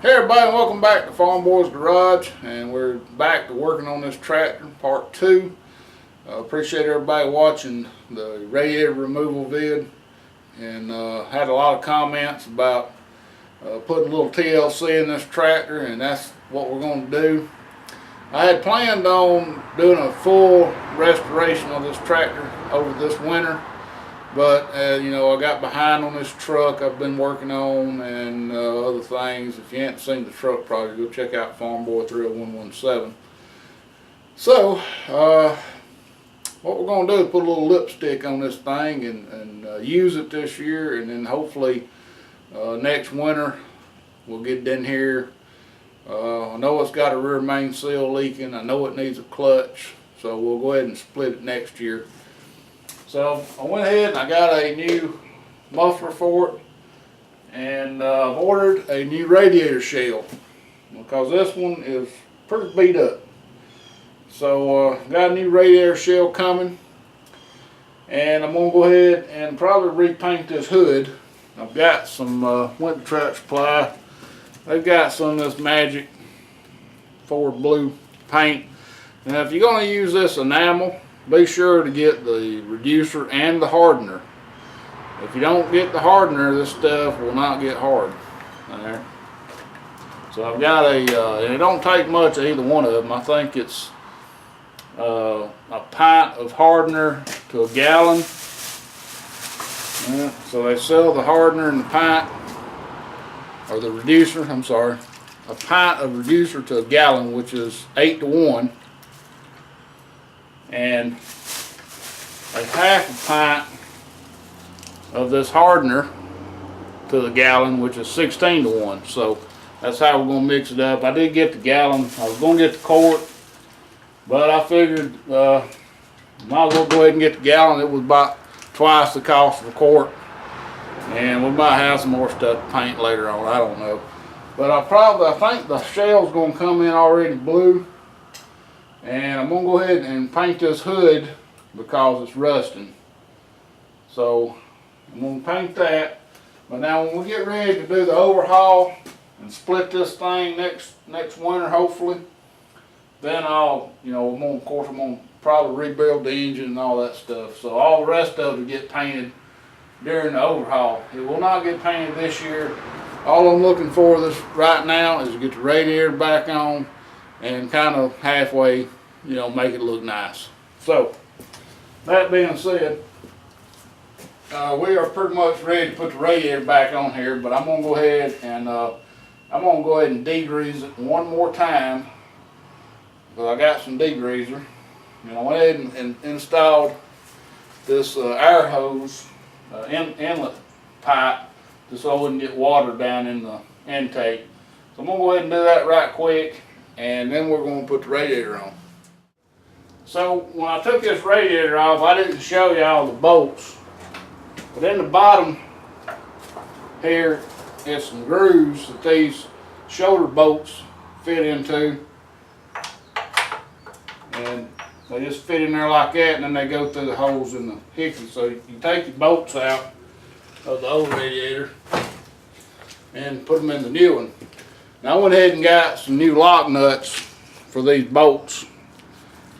Hey everybody, and welcome back to Farmboy's Garage, and we're back to working on this tractor, part 2. Appreciate everybody watching the radiator removal vid, and had a lot of comments about putting a little TLC in this tractor, and that's what we're going to do. I had planned on doing a full restoration of this tractor over this winter, but you know, I got behind on this truck I've been working on and other things. If you haven't seen the truck project, go check out Farmboy 30117. So what we're going to do is put a little lipstick on this thing and use it this year, and then hopefully next winter we'll get it in here. I know it's got a rear main seal leaking. I know it needs a clutch, so we'll go ahead and split it next year. So I went ahead and I got a new muffler for it, and I've ordered a new radiator shell because this one is pretty beat up. So got a new radiator shell coming, and I'm going to go ahead and probably repaint this hood. I've got some Winter Truck Supply. They've got some of this Magic Ford Blue paint. Now if you're going to use this enamel, be sure to get the reducer and the hardener. If you don't get the hardener, this stuff will not get hard. There. So I've got and it don't take much of either one of them. I think it's a pint of hardener to a gallon. So they sell the hardener in the pint, or the reducer, I'm sorry. A pint of reducer to a gallon, which is 8 to 1. And a half a pint of this hardener to the gallon, which is 16 to 1. So that's how we're going to mix it up. I did get the gallon. I was going to get the quart, but I figured might as well go ahead and get the gallon. It was about twice the cost of a quart, and we might have some more stuff to paint later on. I don't know, but I think the shell's going to come in already blue. And I'm going to go ahead and paint this hood because it's rusting. So I'm going to paint that. But now when we get ready to do the overhaul and split this thing next winter, hopefully, then I'll, you know, of course I'm going to probably rebuild the engine and all that stuff. So all the rest of it will get painted during the overhaul. It will not get painted this year. All I'm looking for this right now is to get the radiator back on and kind of halfway, you know, make it look nice. So that being said, we are pretty much ready to put the radiator back on here, but I'm going to go ahead and degrease it one more time, because I got some degreaser. And I went ahead and installed this air hose inlet pipe just so I wouldn't get water down in the intake. So I'm going to go ahead and do that right quick, and then we're going to put the radiator on. So when I took this radiator off, I didn't show you all the bolts, but in the bottom here is some grooves that these shoulder bolts fit into, and they just fit in there like that, and then they go through the holes in the hickey. So you take the bolts out of the old radiator and put them in the new one. Now I went ahead and got some new lock nuts for these bolts,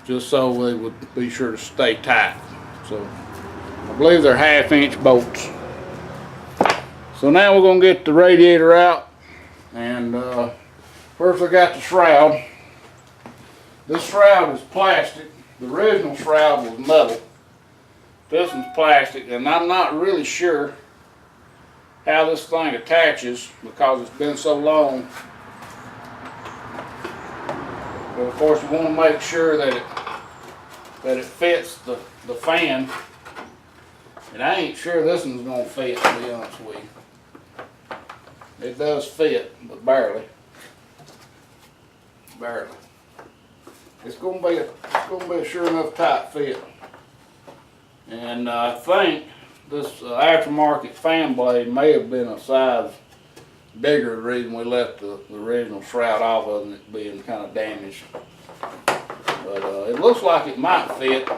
just so they would be sure to stay tight. So I believe they're 1/2 inch bolts. So now we're going to get the radiator out, and first I got the shroud. This shroud is plastic. The original shroud was metal. This one's plastic, and I'm not really sure how this thing attaches because it's been so long. But of course you want to make sure that it fits the fan. And I ain't sure this one's going to fit, to be honest with you. It does fit, but barely. Barely. It's going to be a sure enough tight fit. And I think this aftermarket fan blade may have been a size bigger, the reason we left the original shroud off of it being kind of damaged. But it looks like it might fit,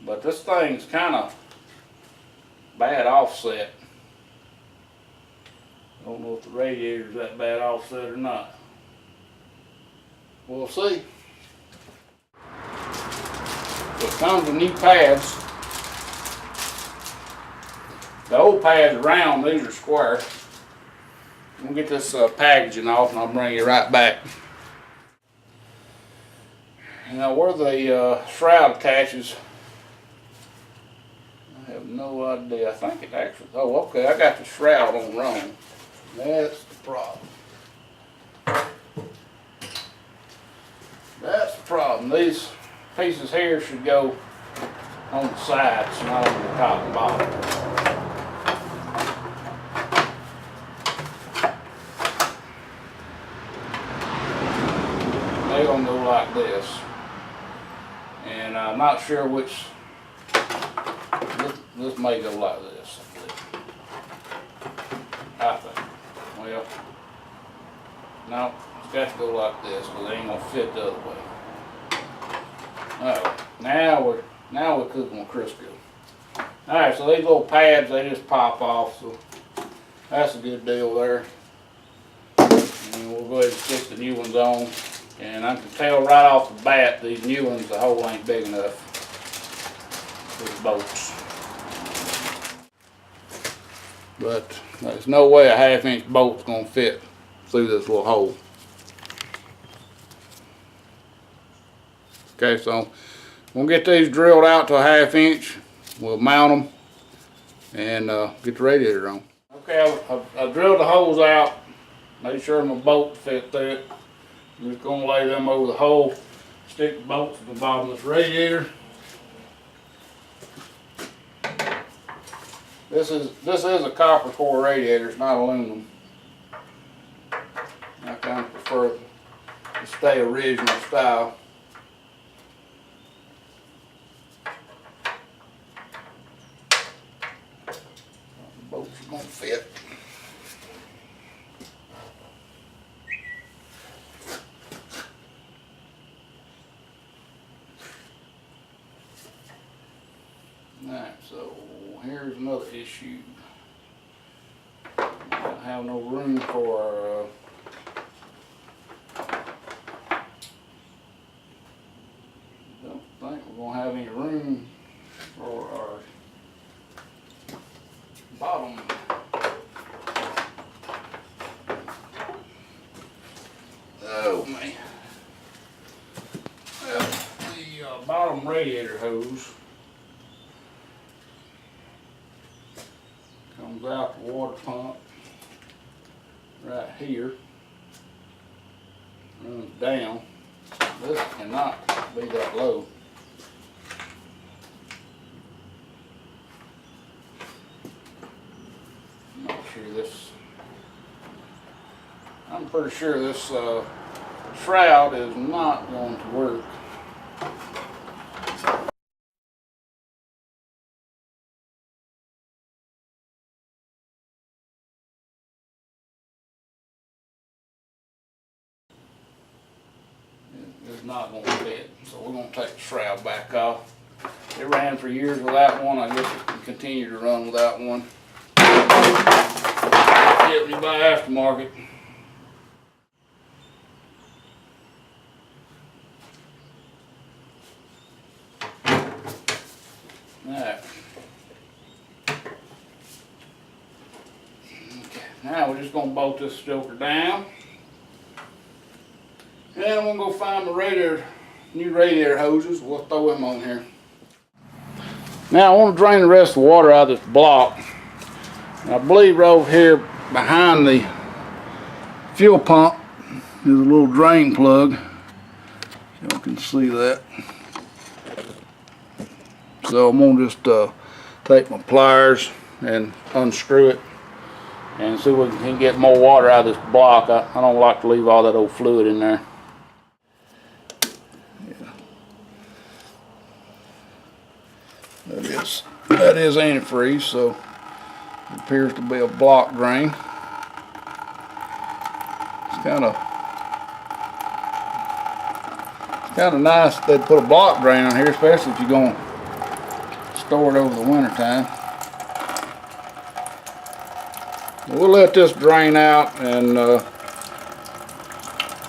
but this thing's kind of bad offset. Don't know if the radiator's that bad offset or not. We'll see. So it comes with new pads. The old pads are round, these are square. We'll get this packaging off and I'll bring you right back. Now where the shroud attaches, I have no idea. I think it actually, oh okay, I got the shroud on wrong. That's the problem. That's the problem. These pieces here should go on the sides, not on the top and bottom. They're gonna go like this. And I'm not sure which, this may go like this, I think. Well, no, it's got to go like this because it ain't gonna fit the other way. Alright, now we're cooking with Crisco. Alright, so these little pads, they just pop off, so that's a good deal there. And we'll go ahead and stick the new ones on. And I can tell right off the bat, these new ones, the hole ain't big enough for the bolts. But there's no way a 1/2 inch bolt's gonna fit through this little hole. Okay, so we'll get these drilled out to a 1/2 inch. We'll mount them and get the radiator on. Okay, I've drilled the holes out, made sure my bolt fit through it. I'm just gonna lay them over the hole, stick the bolts at the bottom of this radiator. This is a copper core radiator, it's not aluminum. I kind of prefer to stay original style. The bolts are gonna fit. Alright, so here's another issue. I don't have no room for don't think we're gonna have any room for our bottom. Oh man. Well, the bottom radiator hose comes out the water pump right here, runs down. This cannot be that low. I'm pretty sure this shroud is not going to work. It's not going to fit, so we're going to take the shroud back off. It ran for years without one. I guess it can continue to run without one. Get me by aftermarket. Alright. Okay, now we're just going to bolt this joker down. And I'm going to go find the new radiator hoses. We'll throw them on here. Now I want to drain the rest of the water out of this block. And I believe right over here behind the fuel pump is a little drain plug. Y'all can see that. So I'm going to just take my pliers and unscrew it and see if we can get more water out of this block. I don't like to leave all that old fluid in there. That is antifreeze, so it appears to be a block drain. It's kind of nice that they put a block drain on here, especially if you're going to store it over the winter time. We'll let this drain out and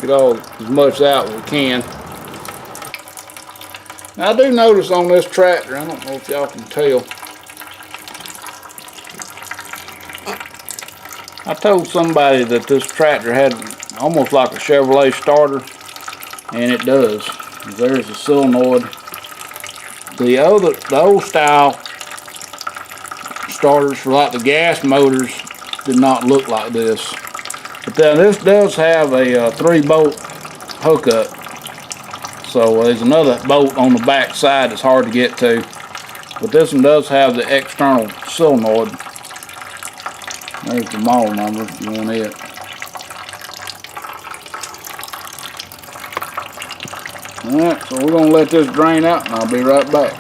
get all as much out as we can. Now, I do notice on this tractor, I don't know if y'all can tell, I told somebody that this tractor had almost like a Chevrolet starter, and it does. There's the solenoid. The old style starters for like the gas motors did not look like this. But then this does have a 3-bolt hookup. So there's another bolt on the back side that's hard to get to. But this one does have the external solenoid. There's the model number if you want it. Alright, so we're going to let this drain out and I'll be right back.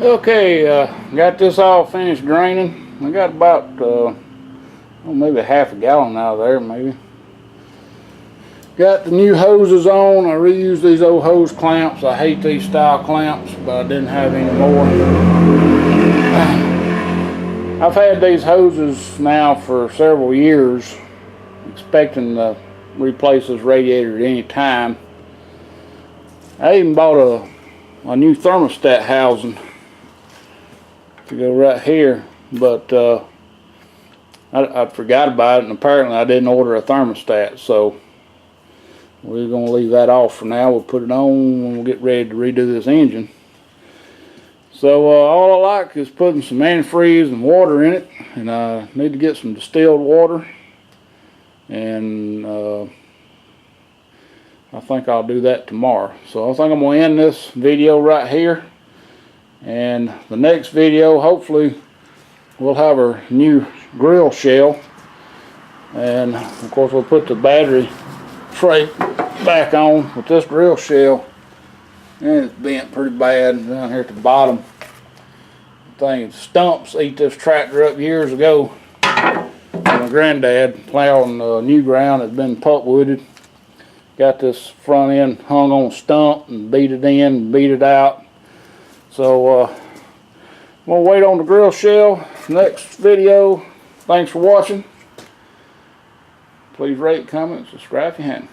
Okay, got this all finished draining. I got about maybe half a gallon out of there maybe. Got the new hoses on. I reused these old hose clamps. I hate these style clamps, but I didn't have any more. I've had these hoses now for several years, expecting to replace this radiator at any time. I even bought a new thermostat housing to go right here, but I forgot about it, and apparently I didn't order a thermostat, so we're going to leave that off for now. We'll put it on when we get ready to redo this engine. So all I like is putting some antifreeze and water in it, and I need to get some distilled water, and I think I'll do that tomorrow. So I think I'm going to end this video right here, and the next video hopefully we'll have our new grill shell, and of course we'll put the battery tray back on with this grill shell, and it's bent pretty bad down here at the bottom. Thing stumps eat this tractor up years ago. My granddad plowing new ground has been pulpwooded. Got this front end hung on a stump and beat it in and beat it out. So we'll wait on the grill shell. Next video. Thanks for watching. Please rate, comment, subscribe if you haven't.